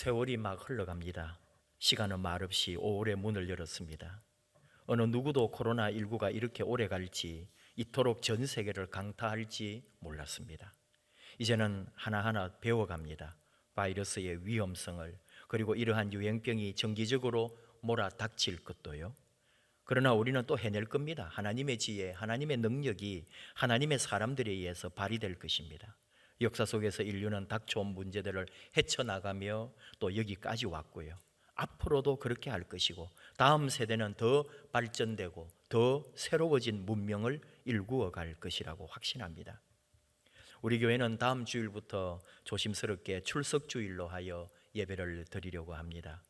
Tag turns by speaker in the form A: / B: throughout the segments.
A: 세월이 막 흘러갑니다. 시간은 말없이 5월에 문을 열었습니다. 어느 누구도 코로나19가 이렇게 오래 갈지, 이토록 전 세계를 강타할지 몰랐습니다. 이제는 하나하나 배워갑니다. 바이러스의 위험성을, 그리고 이러한 유행병이 정기적으로 몰아닥칠 것도요. 그러나 우리는 또 해낼 겁니다. 하나님의 지혜, 하나님의 능력이 하나님의 사람들에 의해서 발휘될 것입니다. 역사 속에서 인류는 닥쳐온 문제들을 헤쳐나가며 또 여기까지 왔고요. 앞으로도 그렇게 할 것이고, 다음 세대는 더 발전되고 더 새로워진 문명을 일구어 갈 것이라고 확신합니다. 우리 교회는 다음 주일부터 조심스럽게 출석주일로 하여 예배를 드리려고 합니다.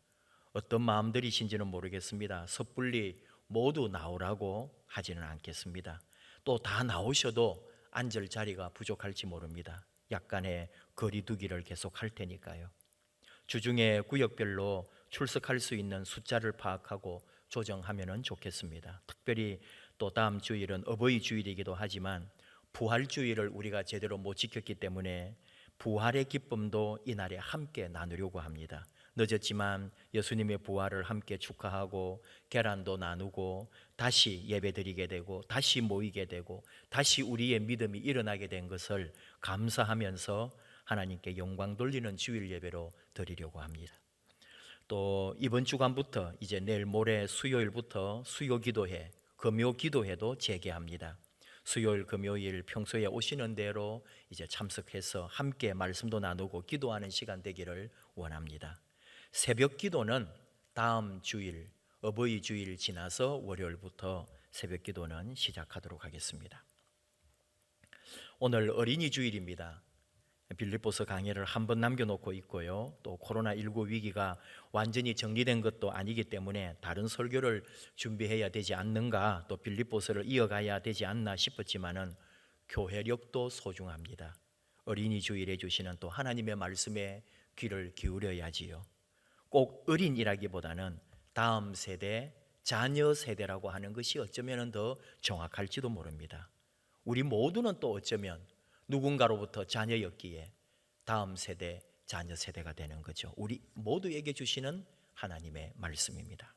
A: 어떤 마음들이신지는 모르겠습니다. 섣불리 모두 나오라고 하지는 않겠습니다. 또 다 나오셔도 앉을 자리가 부족할지 모릅니다. 약간의 거리 두기를 계속 할 테니까요. 주중에 구역별로 출석할 수 있는 숫자를 파악하고 조정하면 좋겠습니다. 특별히 또 다음 주일은 어버이 주일이기도 하지만 부활 주일을 우리가 제대로 못 지켰기 때문에 부활의 기쁨도 이날에 함께 나누려고 합니다. 늦었지만 예수님의 부활을 함께 축하하고 계란도 나누고 다시 예배드리게 되고 다시 모이게 되고 다시 우리의 믿음이 일어나게 된 것을 감사하면서 하나님께 영광 돌리는 주일 예배로 드리려고 합니다. 또 이번 주간부터 이제 내일 모레 수요일부터 수요 기도회, 금요 기도회도 재개합니다. 수요일, 금요일 평소에 오시는 대로 이제 참석해서 함께 말씀도 나누고 기도하는 시간 되기를 원합니다. 새벽 기도는 다음 주일, 어버이 주일 지나서 월요일부터 새벽 기도는 시작하도록 하겠습니다. 오늘 어린이 주일입니다. 빌립보서 강해를 한 번 남겨놓고 있고요. 또 코로나19 위기가 완전히 정리된 것도 아니기 때문에 다른 설교를 준비해야 되지 않는가, 또 빌립보서를 이어가야 되지 않나 싶었지만은 교회력도 소중합니다. 어린이 주일에 주시는 또 하나님의 말씀에 귀를 기울여야지요. 꼭 어린이라기보다는 다음 세대, 자녀 세대라고 하는 것이 어쩌면 더 정확할지도 모릅니다. 우리 모두는 또 어쩌면 누군가로부터 자녀였기에 다음 세대, 자녀 세대가 되는 거죠. 우리 모두에게 주시는 하나님의 말씀입니다.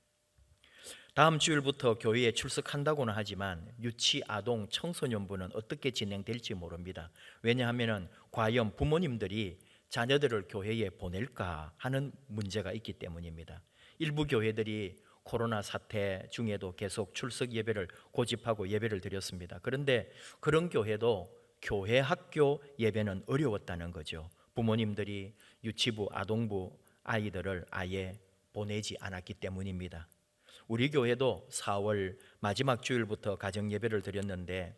A: 다음 주일부터 교회에 출석한다고는 하지만 유치, 아동, 청소년부는 어떻게 진행될지 모릅니다. 왜냐하면 과연 부모님들이 자녀들을 교회에 보낼까 하는 문제가 있기 때문입니다. 일부 교회들이 코로나 사태 중에도 계속 출석 예배를 고집하고 예배를 드렸습니다. 그런데 그런 교회도 교회 학교 예배는 어려웠다는 거죠. 부모님들이 유치부, 아동부 아이들을 아예 보내지 않았기 때문입니다. 우리 교회도 4월 마지막 주일부터 가정 예배를 드렸는데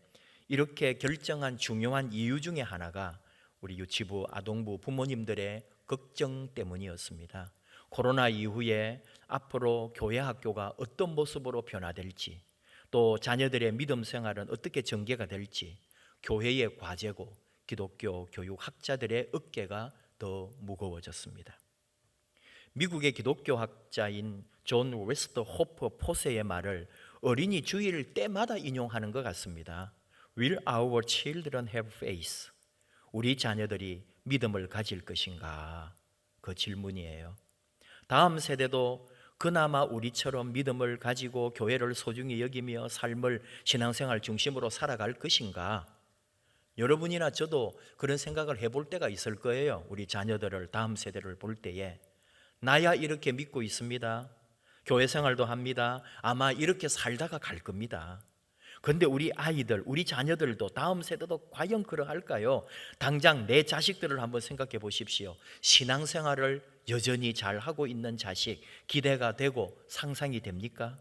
A: 이렇게 결정한 중요한 이유 중에 하나가 우리 유치부, 아동부 부모님들의 걱정 때문이었습니다. 코로나 이후에 앞으로 교회 학교가 어떤 모습으로 변화될지, 또 자녀들의 믿음 생활은 어떻게 전개가 될지, 교회의 과제고 기독교 교육 학자들의 어깨가 더 무거워졌습니다. 미국의 기독교 학자인 존 웨스터 호퍼 포세의 말을 어린이 주일 때마다 인용하는 것 같습니다. Will our children have faith? 우리 자녀들이 믿음을 가질 것인가? 그 질문이에요. 다음 세대도 그나마 우리처럼 믿음을 가지고 교회를 소중히 여기며 삶을 신앙생활 중심으로 살아갈 것인가? 여러분이나 저도 그런 생각을 해볼 때가 있을 거예요. 우리 자녀들을, 다음 세대를 볼 때에 나야 이렇게 믿고 있습니다. 교회 생활도 합니다. 아마 이렇게 살다가 갈 겁니다. 그런데 우리 아이들, 우리 자녀들도 다음 세대도 과연 그러할까요? 당장 내 자식들을 한번 생각해 보십시오. 신앙생활을 여전히 잘하고 있는 자식, 기대가 되고 상상이 됩니까?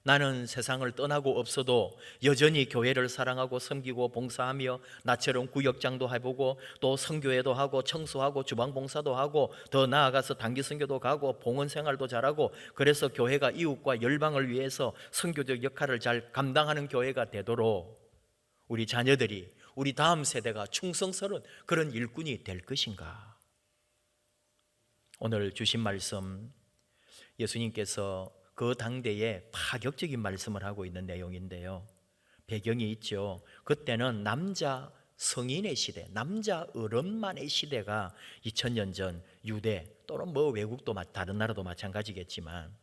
A: 나는 세상을 떠나고 없어도 여전히 교회를 사랑하고 섬기고 봉사하며 나처럼 구역장도 해보고 또 선교회도 하고 청소하고 주방봉사도 하고 더 나아가서 단기 선교도 가고 봉헌생활도 잘하고 그래서 교회가 이웃과 열방을 위해서 선교적 역할을 잘 감당하는 교회가 되도록 우리 자녀들이, 우리 다음 세대가 충성스러운 그런 일꾼이 될 것인가? 오늘 주신 말씀, 예수님께서 그 당대에 파격적인 말씀을 하고 있는 내용인데요. 배경이 있죠. 그때는 남자 성인의 시대, 남자 어른만의 시대가 2000년 전 유대 또는 뭐 외국도 다른 나라도 마찬가지겠지만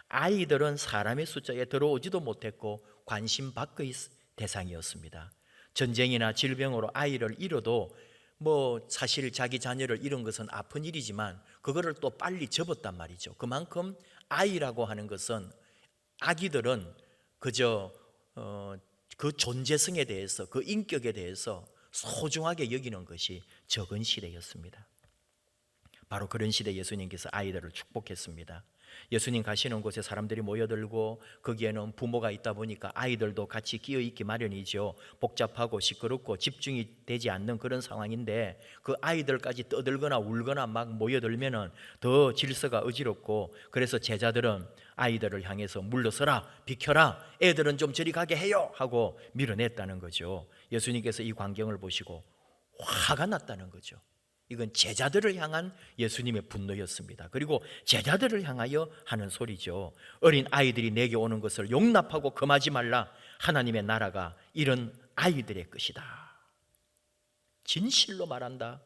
A: 아이들은 사람의 숫자에 들어오지도 못했고 관심 밖의 대상이었습니다. 전쟁이나 질병으로 아이를 잃어도 뭐 사실 자기 자녀를 잃은 것은 아픈 일이지만 그거를 또 빨리 접었단 말이죠. 그만큼 아이라고 하는 것은 아기들은 그저 그 존재성에 대해서, 그 인격에 대해서 소중하게 여기는 것이 적은 시대였습니다. 바로 그런 시대에 예수님께서 아이들을 축복했습니다. 예수님 가시는 곳에 사람들이 모여들고 거기에는 부모가 있다 보니까 아이들도 같이 끼어있기 마련이죠. 복잡하고 시끄럽고 집중이 되지 않는 그런 상황인데 그 아이들까지 떠들거나 울거나 막 모여들면은 더 질서가 어지럽고, 그래서 제자들은 아이들을 향해서 물러서라, 비켜라, 애들은 좀 저리 가게 해요 하고 밀어냈다는 거죠. 예수님께서 이 광경을 보시고 화가 났다는 거죠. 이건 제자들을 향한 예수님의 분노였습니다. 그리고 제자들을 향하여 하는 소리죠. 어린 아이들이 내게 오는 것을 용납하고 금하지 말라. 하나님의 나라가 이런 아이들의 것이다. 진실로 말한다.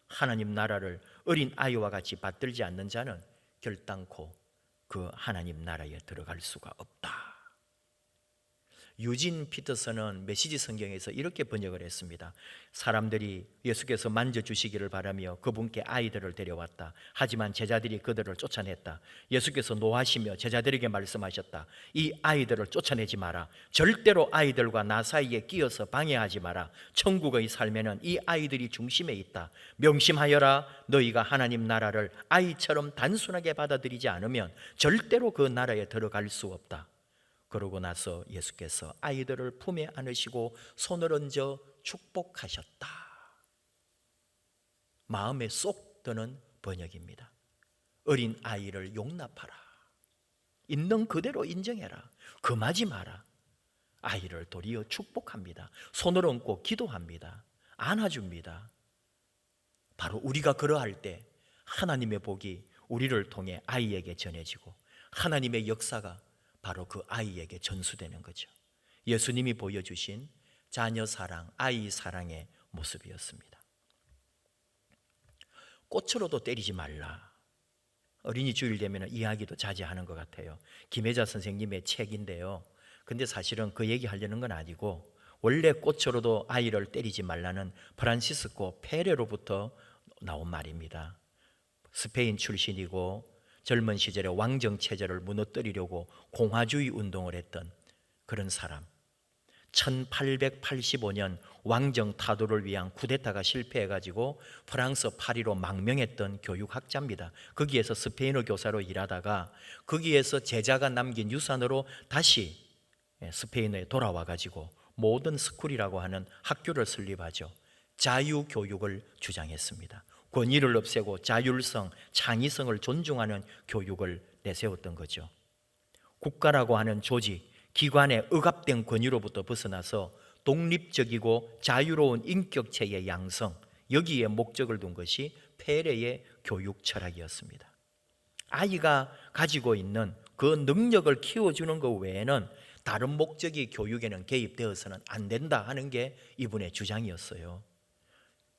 A: 하나님 나라를 어린 아이와 같이 받들지 않는 자는 결단코 그 하나님 나라에 들어갈 수가 없다. 유진 피터슨은 메시지 성경에서 이렇게 번역을 했습니다. 사람들이 예수께서 만져주시기를 바라며 그분께 아이들을 데려왔다. 하지만 제자들이 그들을 쫓아냈다. 예수께서 노하시며 제자들에게 말씀하셨다. 이 아이들을 쫓아내지 마라. 절대로 아이들과 나 사이에 끼어서 방해하지 마라. 천국의 삶에는 이 아이들이 중심에 있다. 명심하여라. 너희가 하나님 나라를 아이처럼 단순하게 받아들이지 않으면 절대로 그 나라에 들어갈 수 없다. 그러고 나서 예수께서 아이들을 품에 안으시고 손을 얹어 축복하셨다. 마음에 쏙 드는 번역입니다. 어린 아이를 용납하라. 있는 그대로 인정해라. 금하지 마라. 아이를 도리어 축복합니다. 손을 얹고 기도합니다. 안아줍니다. 바로 우리가 그러할 때 하나님의 복이 우리를 통해 아이에게 전해지고 하나님의 역사가 바로 그 아이에게 전수되는 거죠. 예수님이 보여주신 자녀 사랑, 아이 사랑의 모습이었습니다. 꽃으로도 때리지 말라. 어린이 주일 되면 이야기도 자제하는 것 같아요. 김혜자 선생님의 책인데요. 근데 사실은 그 얘기 하려는 건 아니고, 원래 꽃으로도 아이를 때리지 말라는 프란시스코 페레로부터 나온 말입니다. 스페인 출신이고 젊은 시절에 왕정 체제를 무너뜨리려고 공화주의 운동을 했던 그런 사람. 1885년 왕정 타도를 위한 쿠데타가 실패해가지고 프랑스 파리로 망명했던 교육학자입니다. 거기에서 스페인어 교사로 일하다가 거기에서 제자가 남긴 유산으로 다시 스페인에 돌아와가지고 모던 스쿨이라고 하는 학교를 설립하죠. 자유교육을 주장했습니다. 권위를 없애고 자율성, 창의성을 존중하는 교육을 내세웠던 거죠. 국가라고 하는 조직, 기관의 억압된 권위로부터 벗어나서 독립적이고 자유로운 인격체의 양성, 여기에 목적을 둔 것이 페레의 교육 철학이었습니다. 아이가 가지고 있는 그 능력을 키워주는 것 외에는 다른 목적이 교육에는 개입되어서는 안 된다 하는 게 이분의 주장이었어요.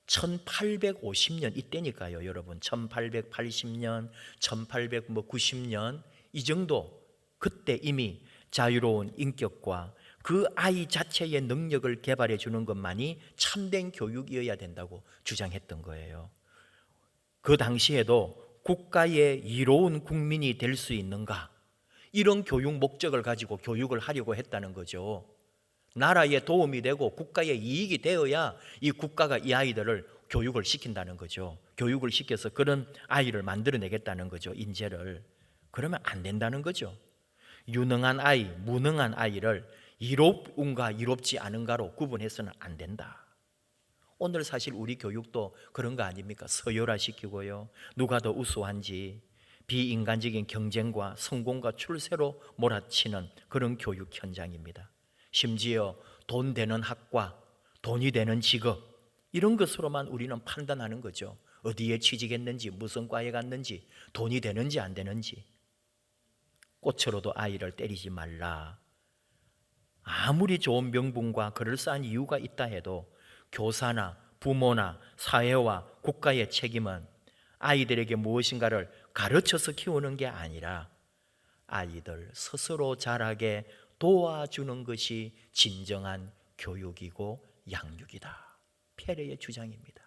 A: 1850년 이때니까요, 여러분. 1880년, 1890년 이 정도, 그때 이미 자유로운 인격과 그 아이 자체의 능력을 개발해 주는 것만이 참된 교육이어야 된다고 주장했던 거예요. 그 당시에도 국가의 이로운 국민이 될 수 있는가, 이런 교육 목적을 가지고 교육을 하려고 했다는 거죠. 나라에 도움이 되고 국가에 이익이 되어야 이 국가가 이 아이들을 교육을 시킨다는 거죠. 교육을 시켜서 그런 아이를 만들어내겠다는 거죠. 인재를. 그러면 안 된다는 거죠. 유능한 아이, 무능한 아이를 이롭은가 이롭지 않은가로 구분해서는 안 된다. 오늘 사실 우리 교육도 그런 거 아닙니까? 서열화시키고요, 누가 더 우수한지 비인간적인 경쟁과 성공과 출세로 몰아치는 그런 교육 현장입니다. 심지어 돈 되는 학과, 돈이 되는 직업, 이런 것으로만 우리는 판단하는 거죠. 어디에 취직했는지, 무슨 과에 갔는지, 돈이 되는지 안 되는지. 꽃으로도 아이를 때리지 말라. 아무리 좋은 명분과 그럴싸한 이유가 있다 해도 교사나 부모나 사회와 국가의 책임은 아이들에게 무엇인가를 가르쳐서 키우는 게 아니라 아이들 스스로 자라게 도와주는 것이 진정한 교육이고 양육이다. 페레의 주장입니다.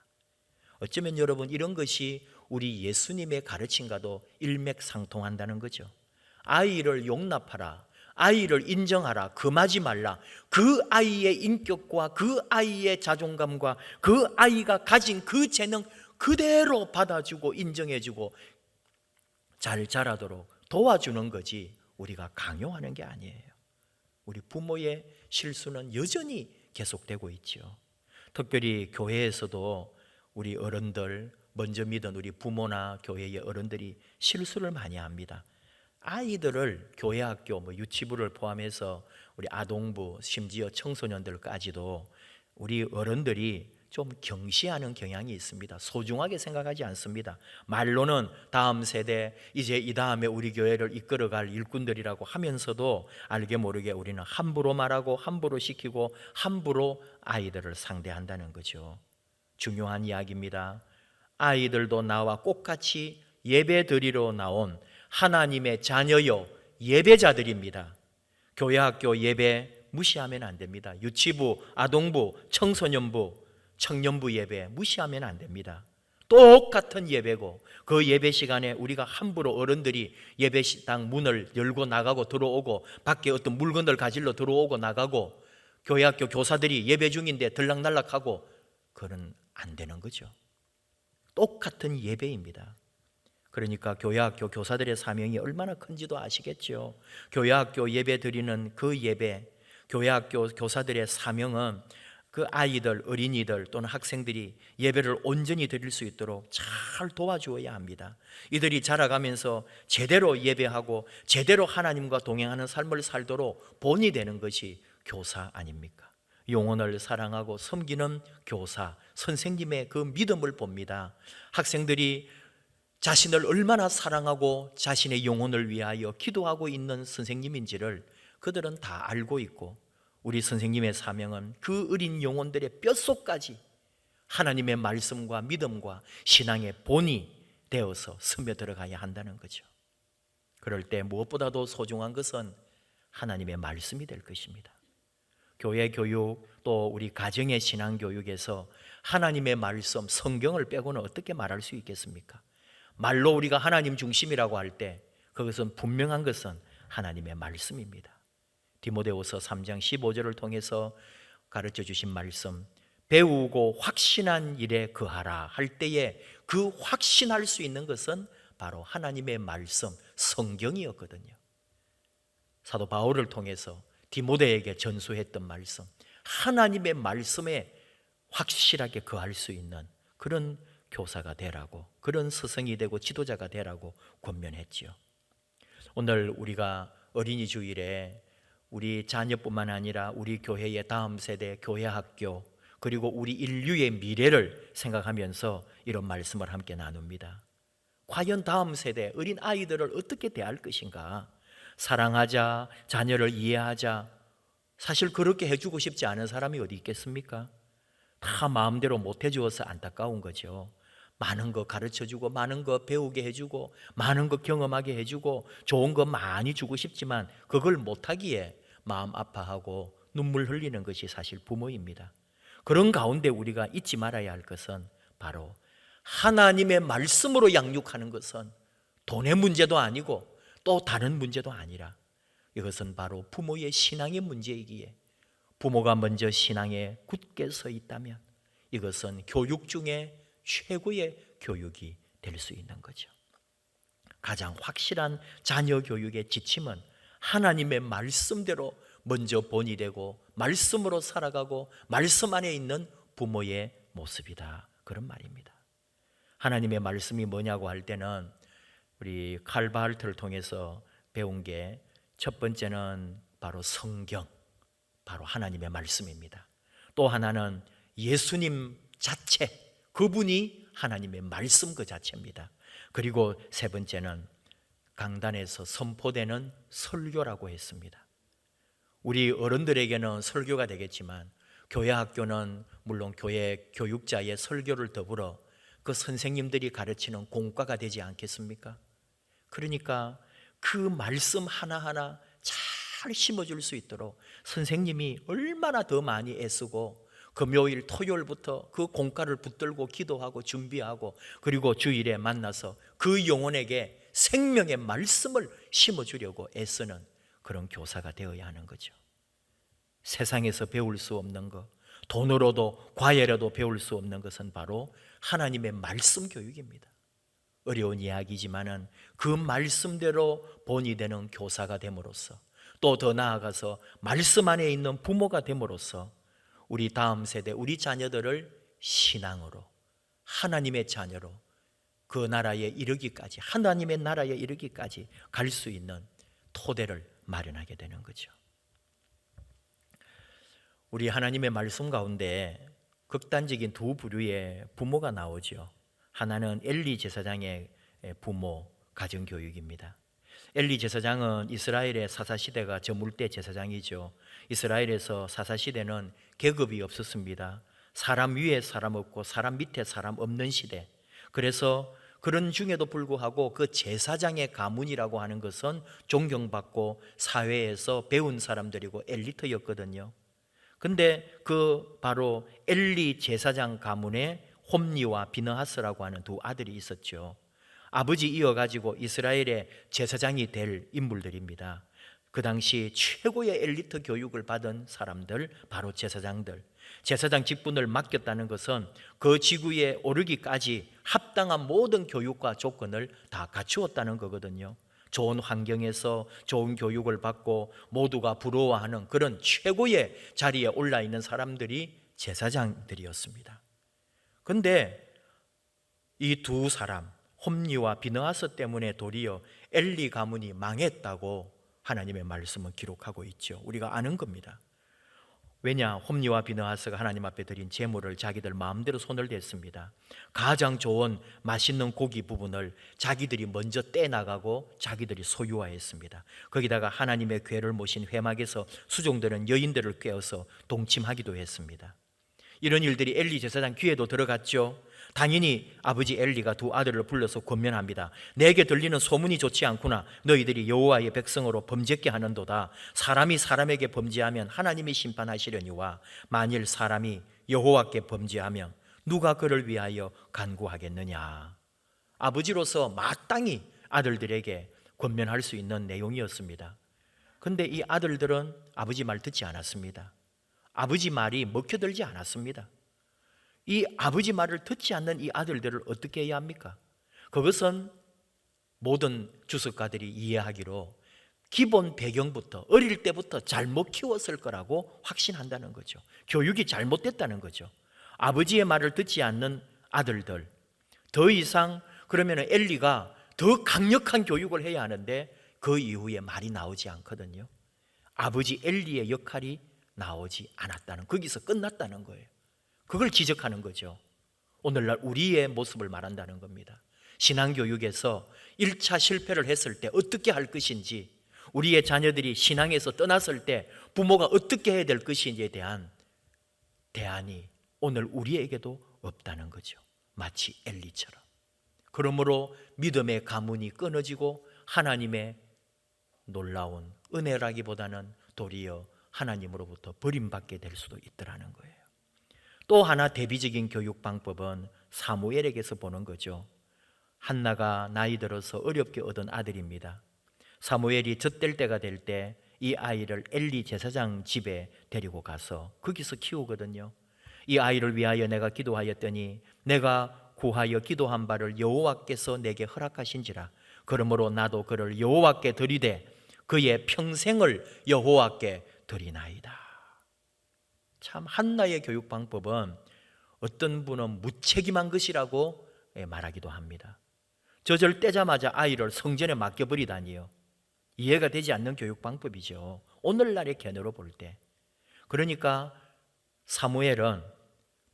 A: 어쩌면 여러분 이런 것이 우리 예수님의 가르침과도 일맥상통한다는 거죠. 아이를 용납하라, 아이를 인정하라, 금하지 말라. 그 아이의 인격과 그 아이의 자존감과 그 아이가 가진 그 재능 그대로 받아주고 인정해주고 잘 자라도록 도와주는 거지 우리가 강요하는 게 아니에요. 우리 부모의 실수는 여전히 계속되고 있죠. 특별히 교회에서도 우리 어른들, 먼저 믿은 우리 부모나 교회의 어른들이 실수를 많이 합니다. 아이들을 교회 학교, 유치부를 포함해서 우리 아동부, 심지어 청소년들까지도 우리 어른들이 좀 경시하는 경향이 있습니다. 소중하게 생각하지 않습니다. 말로는 다음 세대, 이제 이 다음에 우리 교회를 이끌어갈 일꾼들이라고 하면서도 알게 모르게 우리는 함부로 말하고 함부로 시키고 함부로 아이들을 상대한다는 거죠. 중요한 이야기입니다. 아이들도 나와 똑같이 예배 드리러 나온 하나님의 자녀요 예배자들입니다. 교회 학교 예배 무시하면 안 됩니다. 유치부, 아동부, 청소년부, 청년부 예배 무시하면 안 됩니다. 똑같은 예배고 그 예배 시간에 우리가 함부로 어른들이 예배당 문을 열고 나가고 들어오고 밖에 어떤 물건들 가지러 들어오고 나가고 교회 학교 교사들이 예배 중인데 들락날락하고 그건 안 되는 거죠. 똑같은 예배입니다. 그러니까 교회 학교 교사들의 사명이 얼마나 큰지도 아시겠죠. 교회 학교 예배 드리는 그 예배, 교회 학교 교사들의 사명은 그 아이들, 어린이들 또는 학생들이 예배를 온전히 드릴 수 있도록 잘 도와주어야 합니다. 이들이 자라가면서 제대로 예배하고 제대로 하나님과 동행하는 삶을 살도록 본이 되는 것이 교사 아닙니까? 영혼을 사랑하고 섬기는 교사, 선생님의 그 믿음을 봅니다. 학생들이 자신을 얼마나 사랑하고 자신의 영혼을 위하여 기도하고 있는 선생님인지를 그들은 다 알고 있고 우리 선생님의 사명은 그 어린 영혼들의 뼛속까지 하나님의 말씀과 믿음과 신앙의 본이 되어서 스며들어가야 한다는 거죠. 그럴 때 무엇보다도 소중한 것은 하나님의 말씀이 될 것입니다. 교회 교육 또 우리 가정의 신앙 교육에서 하나님의 말씀, 성경을 빼고는 어떻게 말할 수 있겠습니까? 말로 우리가 하나님 중심이라고 할 때 그것은 분명한 것은 하나님의 말씀입니다. 디모데후서 3장 15절을 통해서 가르쳐 주신 말씀, 배우고 확신한 일에 거하라 할 때에 그 확신할 수 있는 것은 바로 하나님의 말씀, 성경이었거든요. 사도 바울을 통해서 디모데에게 전수했던 말씀, 하나님의 말씀에 확실하게 거할 수 있는 그런 교사가 되라고, 그런 스승이 되고 지도자가 되라고 권면했지요. 오늘 우리가 어린이 주일에 우리 자녀뿐만 아니라 우리 교회의 다음 세대, 교회 학교, 그리고 우리 인류의 미래를 생각하면서 이런 말씀을 함께 나눕니다. 과연 다음 세대 어린 아이들을 어떻게 대할 것인가? 사랑하자, 자녀를 이해하자. 사실 그렇게 해주고 싶지 않은 사람이 어디 있겠습니까? 다 마음대로 못 해주어서 안타까운 거죠. 많은 거 가르쳐주고 많은 거 배우게 해주고 많은 거 경험하게 해주고 좋은 거 많이 주고 싶지만 그걸 못하기에 마음 아파하고 눈물 흘리는 것이 사실 부모입니다. 그런 가운데 우리가 잊지 말아야 할 것은 바로 하나님의 말씀으로 양육하는 것은 돈의 문제도 아니고 또 다른 문제도 아니라 이것은 바로 부모의 신앙의 문제이기에 부모가 먼저 신앙에 굳게 서 있다면 이것은 교육 중에 최고의 교육이 될 수 있는 거죠. 가장 확실한 자녀 교육의 지침은 하나님의 말씀대로 먼저 본이 되고 말씀으로 살아가고 말씀 안에 있는 부모의 모습이다, 그런 말입니다. 하나님의 말씀이 뭐냐고 할 때는 우리 칼 바할트를 통해서 배운 게 첫 번째는 바로 성경, 바로 하나님의 말씀입니다. 또 하나는 예수님 자체, 그분이 하나님의 말씀 그 자체입니다. 그리고 세 번째는 강단에서 선포되는 설교라고 했습니다. 우리 어른들에게는 설교가 되겠지만 교회 학교는 물론 교회 교육자의 설교를 더불어 그 선생님들이 가르치는 공과가 되지 않겠습니까? 그러니까 그 말씀 하나하나 잘 심어줄 수 있도록 선생님이 얼마나 더 많이 애쓰고 금요일 토요일부터 그 공과를 붙들고 기도하고 준비하고 그리고 주일에 만나서 그 영혼에게 생명의 말씀을 심어주려고 애쓰는 그런 교사가 되어야 하는 거죠. 세상에서 배울 수 없는 것, 돈으로도 과외로도 배울 수 없는 것은 바로 하나님의 말씀 교육입니다. 어려운 이야기지만은 그 말씀대로 본이 되는 교사가 됨으로써 또 더 나아가서 말씀 안에 있는 부모가 됨으로써 우리 다음 세대, 우리 자녀들을 신앙으로 하나님의 자녀로 그 나라에 이르기까지, 하나님의 나라에 이르기까지 갈 수 있는 토대를 마련하게 되는 거죠. 우리 하나님의 말씀 가운데 극단적인 두 부류의 부모가 나오죠. 하나는 엘리 제사장의 부모 가정교육입니다. 엘리 제사장은 이스라엘의 사사시대가 저물 때 제사장이죠. 이스라엘에서 사사시대는 계급이 없었습니다. 사람 위에 사람 없고 사람 밑에 사람 없는 시대. 그래서 그런 중에도 불구하고 그 제사장의 가문이라고 하는 것은 존경받고 사회에서 배운 사람들이고 엘리트였거든요. 근데 그 바로 엘리 제사장 가문에 홈니와 비느하스라고 하는 두 아들이 있었죠. 아버지 이어가지고 이스라엘의 제사장이 될 인물들입니다. 그 당시 최고의 엘리트 교육을 받은 사람들, 바로 제사장들. 제사장 직분을 맡겼다는 것은 그 지구에 오르기까지 합당한 모든 교육과 조건을 다 갖추었다는 거거든요. 좋은 환경에서 좋은 교육을 받고 모두가 부러워하는 그런 최고의 자리에 올라 있는 사람들이 제사장들이었습니다. 그런데 이 두 사람, 홈니와 비느하스 때문에 도리어 엘리 가문이 망했다고 하나님의 말씀은 기록하고 있죠. 우리가 아는 겁니다. 왜냐? 홈니와 비느하스가 하나님 앞에 드린 제물을 자기들 마음대로 손을 댔습니다. 가장 좋은 맛있는 고기 부분을 자기들이 먼저 떼나가고 자기들이 소유화했습니다. 거기다가 하나님의 궤를 모신 회막에서 수종되는 여인들을 꿰어서 동침하기도 했습니다. 이런 일들이 엘리 제사장 귀에도 들어갔죠. 당연히 아버지 엘리가 두 아들을 불러서 권면합니다. 내게 들리는 소문이 좋지 않구나. 너희들이 여호와의 백성으로 범죄케 하는도다. 사람이 사람에게 범죄하면 하나님이 심판하시려니와 만일 사람이 여호와께 범죄하면 누가 그를 위하여 간구하겠느냐. 아버지로서 마땅히 아들들에게 권면할 수 있는 내용이었습니다. 그런데 이 아들들은 아버지 말 듣지 않았습니다. 아버지 말이 먹혀들지 않았습니다. 이 아버지 말을 듣지 않는 이 아들들을 어떻게 해야 합니까? 그것은 모든 주석가들이 이해하기로 기본 배경부터 어릴 때부터 잘못 키웠을 거라고 확신한다는 거죠. 교육이 잘못됐다는 거죠. 아버지의 말을 듣지 않는 아들들, 더 이상 그러면 엘리가 더 강력한 교육을 해야 하는데 그 이후에 말이 나오지 않거든요. 아버지 엘리의 역할이 나오지 않았다는, 거기서 끝났다는 거예요. 그걸 지적하는 거죠. 오늘날 우리의 모습을 말한다는 겁니다. 신앙교육에서 1차 실패를 했을 때 어떻게 할 것인지, 우리의 자녀들이 신앙에서 떠났을 때 부모가 어떻게 해야 될 것인지에 대한 대안이 오늘 우리에게도 없다는 거죠. 마치 엘리처럼. 그러므로 믿음의 가문이 끊어지고 하나님의 놀라운 은혜라기보다는 도리어 하나님으로부터 버림받게 될 수도 있더라는 거예요. 또 하나 대비적인 교육 방법은 사무엘에게서 보는 거죠. 한나가 나이 들어서 어렵게 얻은 아들입니다. 사무엘이 젖될 때가 될 때 이 아이를 엘리 제사장 집에 데리고 가서 거기서 키우거든요. 이 아이를 위하여 내가 기도하였더니 내가 구하여 기도한 바를 여호와께서 내게 허락하신지라. 그러므로 나도 그를 여호와께 드리되 그의 평생을 여호와께 드리나이다. 참 한나의 교육 방법은 어떤 분은 무책임한 것이라고 말하기도 합니다. 젖을 떼자마자 아이를 성전에 맡겨버리다니요. 이해가 되지 않는 교육 방법이죠. 오늘날의 견해로 볼 때. 그러니까 사무엘은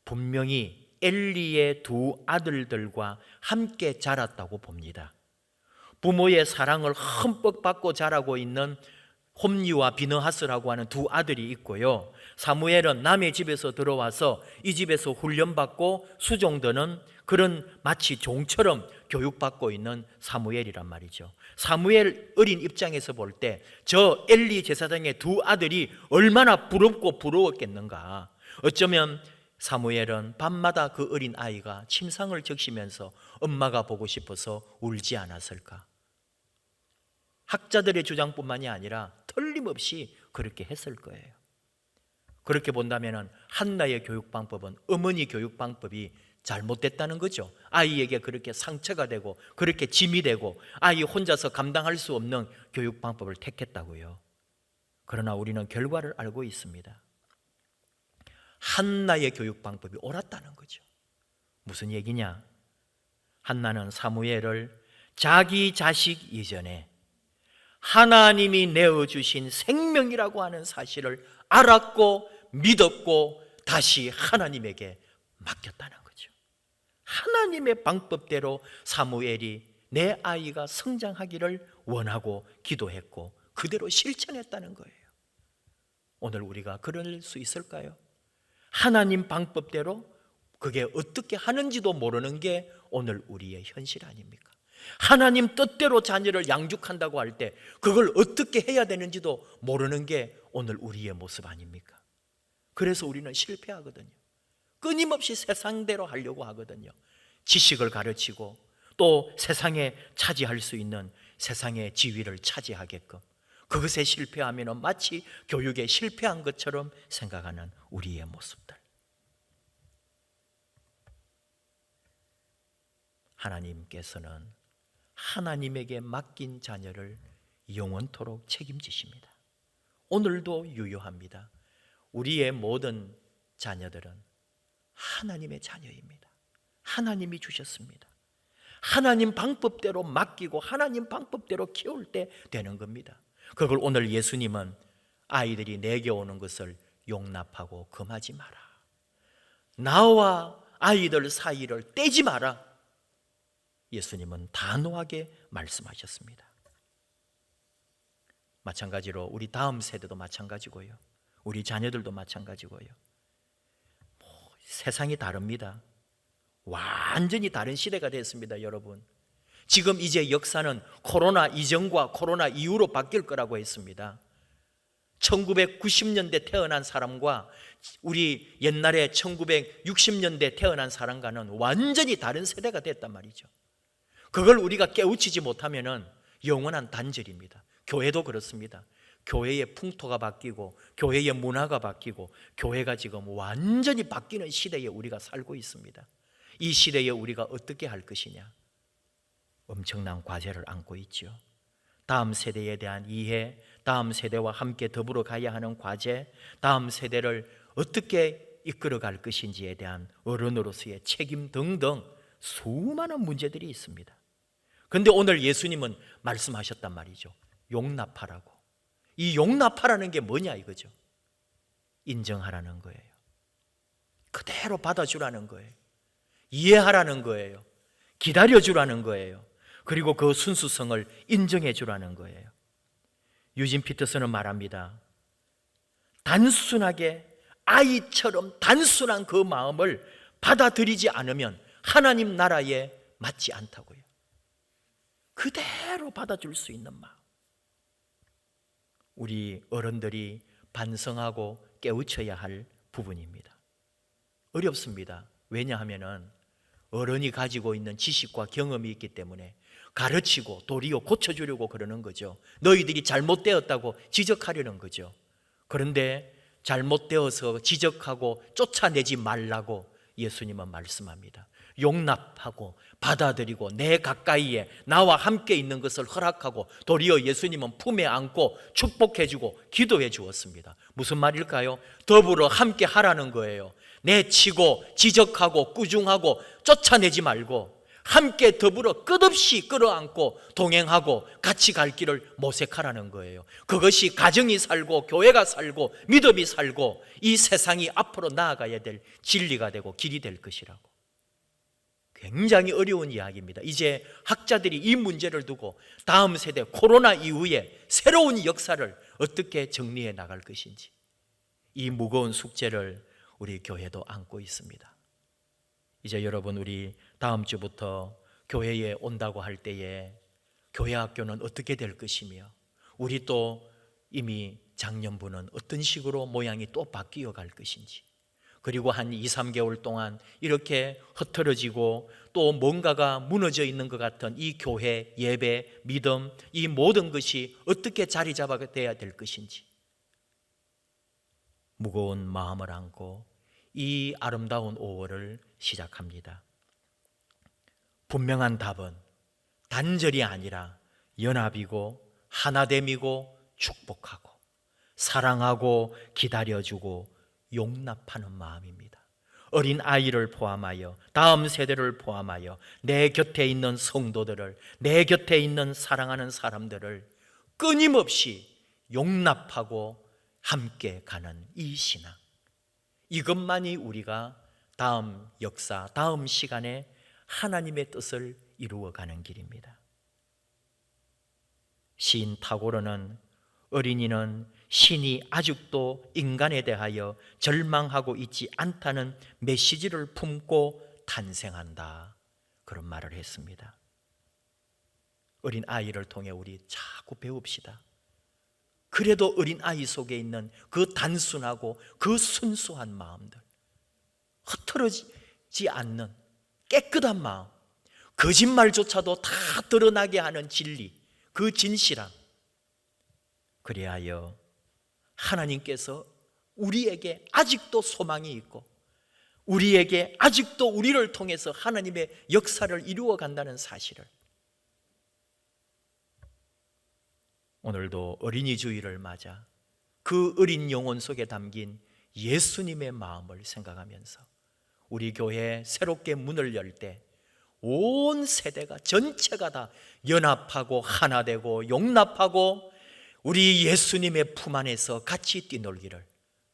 A: 분명히 엘리의 두 아들들과 함께 자랐다고 봅니다. 부모의 사랑을 흠뻑 받고 자라고 있는 홈니와 비느하스라고 하는 두 아들이 있고요. 사무엘은 남의 집에서 들어와서 이 집에서 훈련받고 수종드는 그런 마치 종처럼 교육받고 있는 사무엘이란 말이죠. 사무엘 어린 입장에서 볼 때 저 엘리 제사장의 두 아들이 얼마나 부럽고 부러웠겠는가. 어쩌면 사무엘은 밤마다 그 어린 아이가 침상을 적시면서 엄마가 보고 싶어서 울지 않았을까. 학자들의 주장뿐만이 아니라 틀림없이 그렇게 했을 거예요. 그렇게 본다면 한나의 교육 방법은 어머니 교육 방법이 잘못됐다는 거죠. 아이에게 그렇게 상처가 되고 그렇게 짐이 되고 아이 혼자서 감당할 수 없는 교육 방법을 택했다고요. 그러나 우리는 결과를 알고 있습니다. 한나의 교육 방법이 옳았다는 거죠. 무슨 얘기냐? 한나는 사무엘을 자기 자식 이전에 하나님이 내어주신 생명이라고 하는 사실을 알았고 믿었고 다시 하나님에게 맡겼다는 거죠. 하나님의 방법대로 사무엘이 내 아이가 성장하기를 원하고 기도했고 그대로 실천했다는 거예요. 오늘 우리가 그럴 수 있을까요? 하나님 방법대로 그게 어떻게 하는지도 모르는 게 오늘 우리의 현실 아닙니까? 하나님 뜻대로 자녀를 양육한다고 할 때 그걸 어떻게 해야 되는지도 모르는 게 오늘 우리의 모습 아닙니까? 그래서 우리는 실패하거든요. 끊임없이 세상대로 하려고 하거든요. 지식을 가르치고 또 세상에 차지할 수 있는 세상의 지위를 차지하게끔 그것에 실패하면 마치 교육에 실패한 것처럼 생각하는 우리의 모습들. 하나님께서는 하나님에게 맡긴 자녀를 영원토록 책임지십니다. 오늘도 유효합니다. 우리의 모든 자녀들은 하나님의 자녀입니다. 하나님이 주셨습니다. 하나님 방법대로 맡기고 하나님 방법대로 키울 때 되는 겁니다. 그걸 오늘 예수님은 아이들이 내게 오는 것을 용납하고 금하지 마라. 나와 아이들 사이를 떼지 마라. 예수님은 단호하게 말씀하셨습니다. 마찬가지로 우리 다음 세대도 마찬가지고요. 우리 자녀들도 마찬가지고요. 세상이 다릅니다. 완전히 다른 시대가 됐습니다, 여러분. 지금 이제 역사는 코로나 이전과 코로나 이후로 바뀔 거라고 했습니다. 1990년대 태어난 사람과 우리 옛날에 1960년대 태어난 사람과는 완전히 다른 세대가 됐단 말이죠. 그걸 우리가 깨우치지 못하면 영원한 단절입니다. 교회도 그렇습니다. 교회의 풍토가 바뀌고 교회의 문화가 바뀌고 교회가 지금 완전히 바뀌는 시대에 우리가 살고 있습니다. 이 시대에 우리가 어떻게 할 것이냐? 엄청난 과제를 안고 있죠. 다음 세대에 대한 이해, 다음 세대와 함께 더불어 가야 하는 과제, 다음 세대를 어떻게 이끌어갈 것인지에 대한 어른으로서의 책임 등등 수많은 문제들이 있습니다. 그런데 오늘 예수님은 말씀하셨단 말이죠. 용납하라고. 이 용납하라는 게 뭐냐 이거죠. 인정하라는 거예요. 그대로 받아주라는 거예요. 이해하라는 거예요. 기다려주라는 거예요. 그리고 그 순수성을 인정해 주라는 거예요. 유진 피터슨은 말합니다. 단순하게 아이처럼 단순한 그 마음을 받아들이지 않으면 하나님 나라에 맞지 않다고요. 그대로 받아줄 수 있는 마음. 우리 어른들이 반성하고 깨우쳐야 할 부분입니다. 어렵습니다. 왜냐하면 어른이 가지고 있는 지식과 경험이 있기 때문에 가르치고 도리어 고쳐주려고 그러는 거죠. 너희들이 잘못되었다고 지적하려는 거죠. 그런데 잘못되어서 지적하고 쫓아내지 말라고 예수님은 말씀합니다. 용납하고 받아들이고 내 가까이에 나와 함께 있는 것을 허락하고 도리어 예수님은 품에 안고 축복해주고 기도해 주었습니다. 무슨 말일까요? 더불어 함께 하라는 거예요. 내치고 지적하고 꾸중하고 쫓아내지 말고 함께 더불어 끝없이 끌어안고 동행하고 같이 갈 길을 모색하라는 거예요. 그것이 가정이 살고 교회가 살고 믿음이 살고 이 세상이 앞으로 나아가야 될 진리가 되고 길이 될 것이라고. 굉장히 어려운 이야기입니다. 이제 학자들이 이 문제를 두고 다음 세대 코로나 이후에 새로운 역사를 어떻게 정리해 나갈 것인지 이 무거운 숙제를 우리 교회도 안고 있습니다. 이제 여러분 우리 다음 주부터 교회에 온다고 할 때에 교회 학교는 어떻게 될 것이며, 우리 또 이미 작년부는 어떤 식으로 모양이 또 바뀌어 갈 것인지, 그리고 한 2, 3개월 동안 이렇게 흐트러지고 또 뭔가가 무너져 있는 것 같은 이 교회, 예배, 믿음, 이 모든 것이 어떻게 자리 잡아야 될 것인지 무거운 마음을 안고 이 아름다운 5월을 시작합니다. 분명한 답은 단절이 아니라 연합이고 하나됨이고 축복하고 사랑하고 기다려주고 용납하는 마음입니다. 어린 아이를 포함하여 다음 세대를 포함하여 내 곁에 있는 성도들을, 내 곁에 있는 사랑하는 사람들을 끊임없이 용납하고 함께 가는 이 신앙, 이것만이 우리가 다음 역사, 다음 시간에 하나님의 뜻을 이루어가는 길입니다. 시인 타고르는 어린이는 신이 아직도 인간에 대하여 절망하고 있지 않다는 메시지를 품고 탄생한다, 그런 말을 했습니다. 어린 아이를 통해 우리 자꾸 배웁시다. 그래도 어린 아이 속에 있는 그 단순하고 그 순수한 마음들, 흐트러지지 않는 깨끗한 마음, 거짓말조차도 다 드러나게 하는 진리, 그 진실함, 그리하여 하나님께서 우리에게 아직도 소망이 있고 우리에게 아직도 우리를 통해서 하나님의 역사를 이루어 간다는 사실을, 오늘도 어린이 주일을 맞아 그 어린 영혼 속에 담긴 예수님의 마음을 생각하면서 우리 교회 새롭게 문을 열 때 온 세대가 전체가 다 연합하고 하나 되고 용납하고 우리 예수님의 품 안에서 같이 뛰놀기를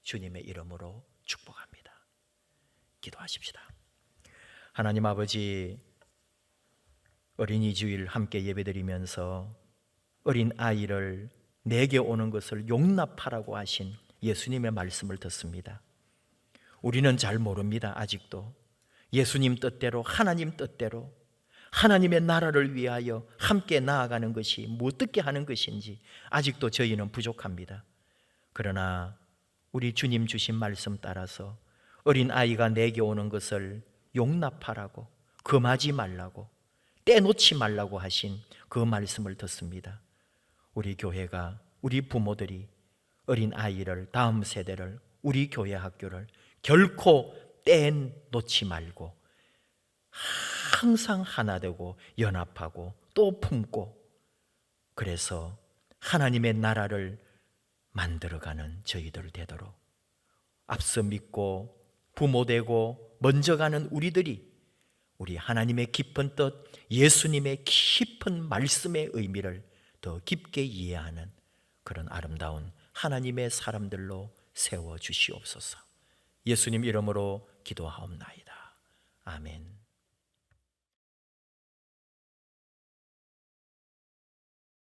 A: 주님의 이름으로 축복합니다. 기도하십시다. 하나님 아버지, 어린이 주일 함께 예배드리면서 어린 아이를 내게 오는 것을 용납하라고 하신 예수님의 말씀을 듣습니다. 우리는 잘 모릅니다. 아직도 예수님 뜻대로, 하나님 뜻대로 하나님의 나라를 위하여 함께 나아가는 것이 어떻게 하는 것인지 아직도 저희는 부족합니다. 그러나 우리 주님 주신 말씀 따라서 어린 아이가 내게 오는 것을 용납하라고, 금하지 말라고, 떼놓지 말라고 하신 그 말씀을 듣습니다. 우리 교회가, 우리 부모들이 어린 아이를, 다음 세대를, 우리 교회 학교를 결코 떼놓지 말고 항상 하나 되고 연합하고 또 품고, 그래서 하나님의 나라를 만들어가는 저희들 되도록 앞서 믿고 부모 되고 먼저 가는 우리들이 우리 하나님의 깊은 뜻, 예수님의 깊은 말씀의 의미를 더 깊게 이해하는 그런 아름다운 하나님의 사람들로 세워주시옵소서. 예수님 이름으로 기도하옵나이다. 아멘.